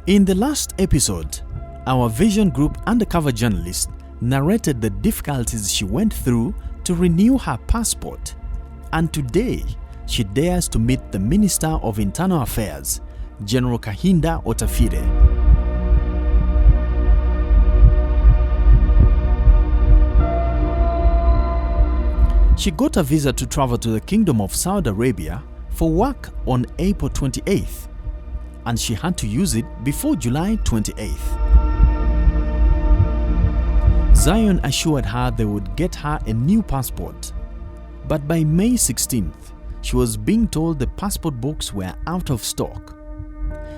In the last episode, our Vision Group undercover journalist narrated the difficulties she went through to renew her passport, and today she dares to meet the Minister of Internal Affairs, General Kahinda Otafire. She got a visa to travel to the Kingdom of Saudi Arabia for work on April 28th, and she had to use it before July 28th. Zion assured her they would get her a new passport, but by May 16th, she was being told the passport books were out of stock.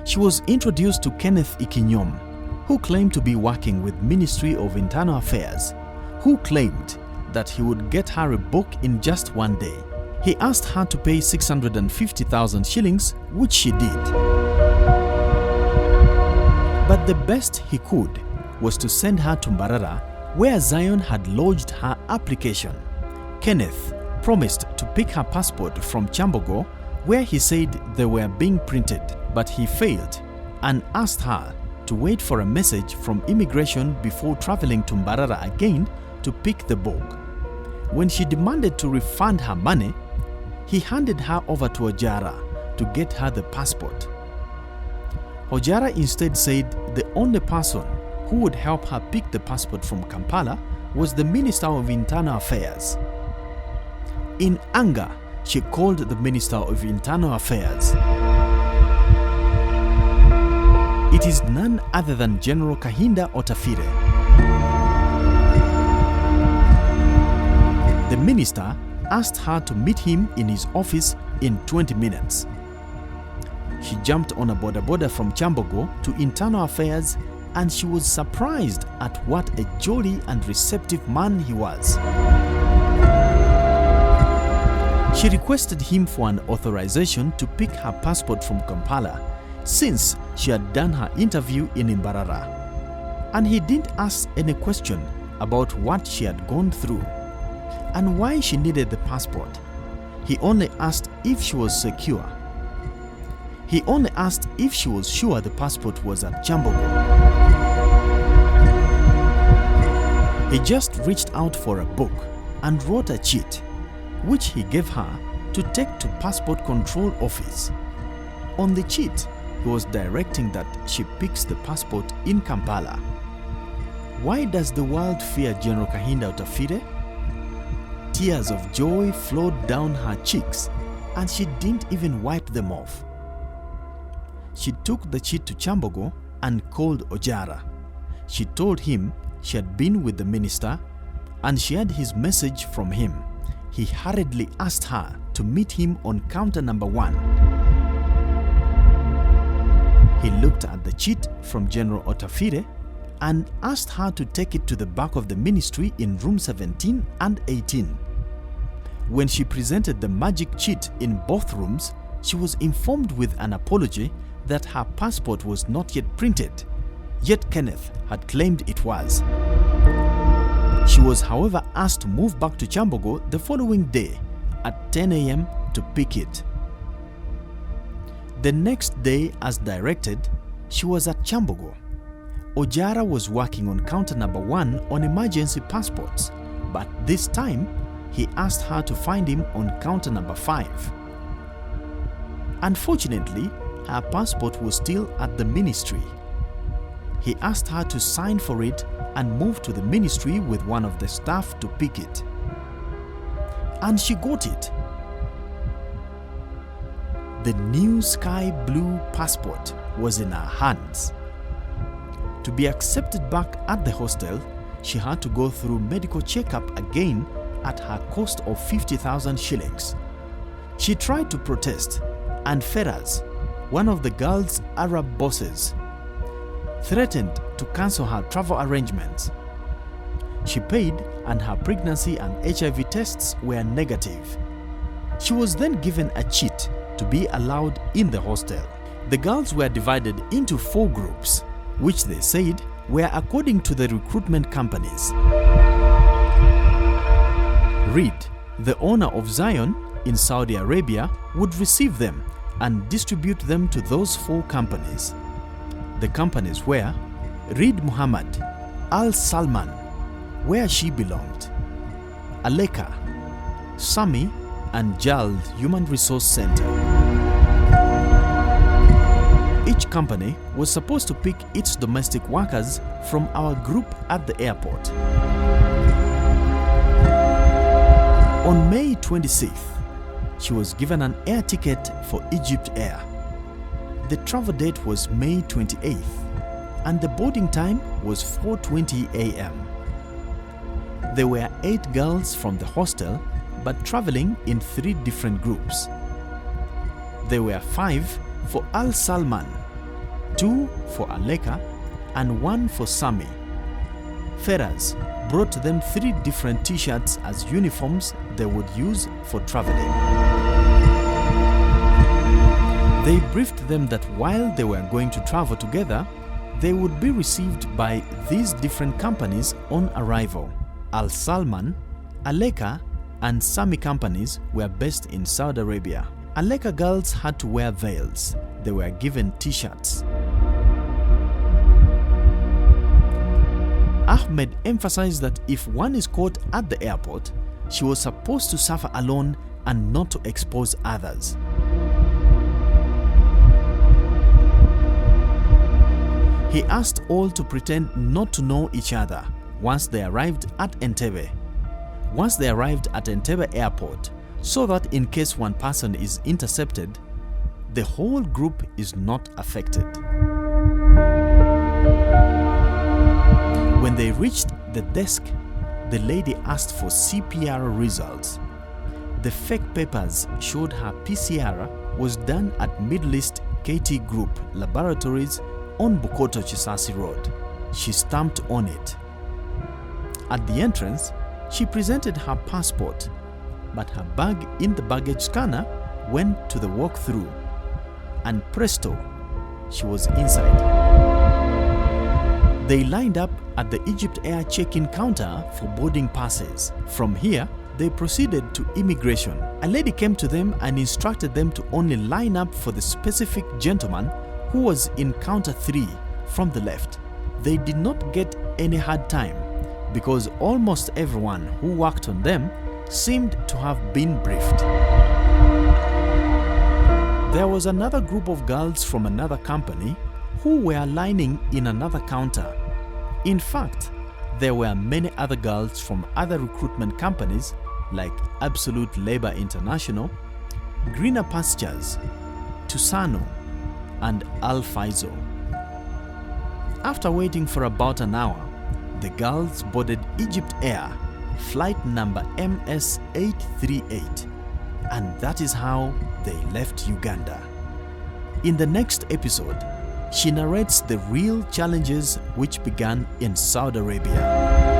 She was introduced to Kenneth Ikinyom, who claimed to be working with Ministry of Internal Affairs, who claimed that he would get her a book in just one day. He asked her to pay 650,000 shillings, which she did. But the best he could was to send her to Mbarara, where Zion had lodged her application. Kenneth promised to pick her passport from Chambogo, where he said they were being printed, but he failed and asked her to wait for a message from immigration before traveling to Mbarara again to pick the book. When she demanded to refund her money, he handed her over to Ojara to get her the passport. Ojara instead said the only person who would help her pick the passport from Kampala was the Minister of Internal Affairs. In anger, she called the Minister of Internal Affairs. It is none other than General Kahinda Otafire. The minister asked her to meet him in his office in 20 minutes. She jumped on a boda from Chambogo to Internal Affairs, and she was surprised at what a jolly and receptive man he was. She requested him for an authorization to pick her passport from Kampala, since she had done her interview in Mbarara. And he didn't ask any question about what she had gone through and why she needed the passport. He only asked if she was secure. He only asked if she was sure the passport was at Chambogo. He just reached out for a book and wrote a cheat, which he gave her to take to Passport Control Office. On the cheat, he was directing that she picks the passport in Kampala. Why does the world fear General Kahinda Otafire? Tears of joy flowed down her cheeks, and she didn't even wipe them off. She took the cheat to Chambogo and called Ojara. She told him she had been with the minister and she had his message from him. He hurriedly asked her to meet him on counter number 1. He looked at the cheat from General Otafire and asked her to take it to the back of the ministry in room 17 and 18. When she presented the magic cheat in both rooms, she was informed with an apology that her passport was not yet printed, yet Kenneth had claimed it was. She was, however, asked to move back to Chambogo the following day at 10 a.m. to pick it. The next day, as directed, she was at Chambogo. Ojara was working on counter number 1 on emergency passports, but this time he asked her to find him on counter number 5. Unfortunately, her passport was still at the ministry. He asked her to sign for it and move to the ministry with one of the staff to pick it. And she got it. The new sky blue passport was in her hands. To be accepted back at the hostel, she had to go through medical checkup again at her cost of 50,000 shillings. She tried to protest, and Feraz, one of the girl's Arab bosses, threatened to cancel her travel arrangements. She paid, and her pregnancy and HIV tests were negative. She was then given a cheat to be allowed in the hostel. The girls were divided into 4 groups, which they said were according to the recruitment companies. Reed, the owner of Zion in Saudi Arabia, would receive them and distribute them to those 4 companies. The companies were Reed Muhammad, Al Salman, where she belonged, Aleka, Sami, and Jald Human Resource Center. Each company was supposed to pick its domestic workers from our group at the airport. On May 26th, she was given an air ticket for Egypt Air. The travel date was May 28th, and the boarding time was 4:20 a.m. There were 8 girls from the hostel, but traveling in 3 different groups. There were 5 for Al Salman, 2 for Aleka, and 1 for Sami. Ferraz brought them 3 different t-shirts as uniforms they would use for traveling. They briefed them that while they were going to travel together, they would be received by these different companies on arrival. Al Salman, Aleka, and Sami companies were based in Saudi Arabia. Aleka girls had to wear veils. They were given t-shirts. Ahmed emphasized that if one is caught at the airport, she was supposed to suffer alone and not to expose others. He asked all to pretend not to know each other once they arrived at Entebbe. Once they arrived at Entebbe airport, so that in case one person is intercepted, the whole group is not affected. When they reached the desk, the lady asked for CPR results. The fake papers showed her PCR was done at Middle East KT Group Laboratories on Bukoto Chisasi Road. She stamped on it. At the entrance, she presented her passport, but her bag in the baggage scanner went to the walk-through, and presto, she was inside. They lined up at the Egypt Air check-in counter for boarding passes. From here, they proceeded to immigration. A lady came to them and instructed them to only line up for the specific gentleman who was in counter 3 from the left. They did not get any hard time because almost everyone who worked on them seemed to have been briefed. There was another group of girls from another company who were lining in another counter. In fact, there were many other girls from other recruitment companies like Absolute Labor International, Greener Pastures, Tusano, and Al Faizo. After waiting for about an hour, the girls boarded Egypt Air, flight number MS-838, and that is how they left Uganda. In the next episode, she narrates the real challenges which began in Saudi Arabia.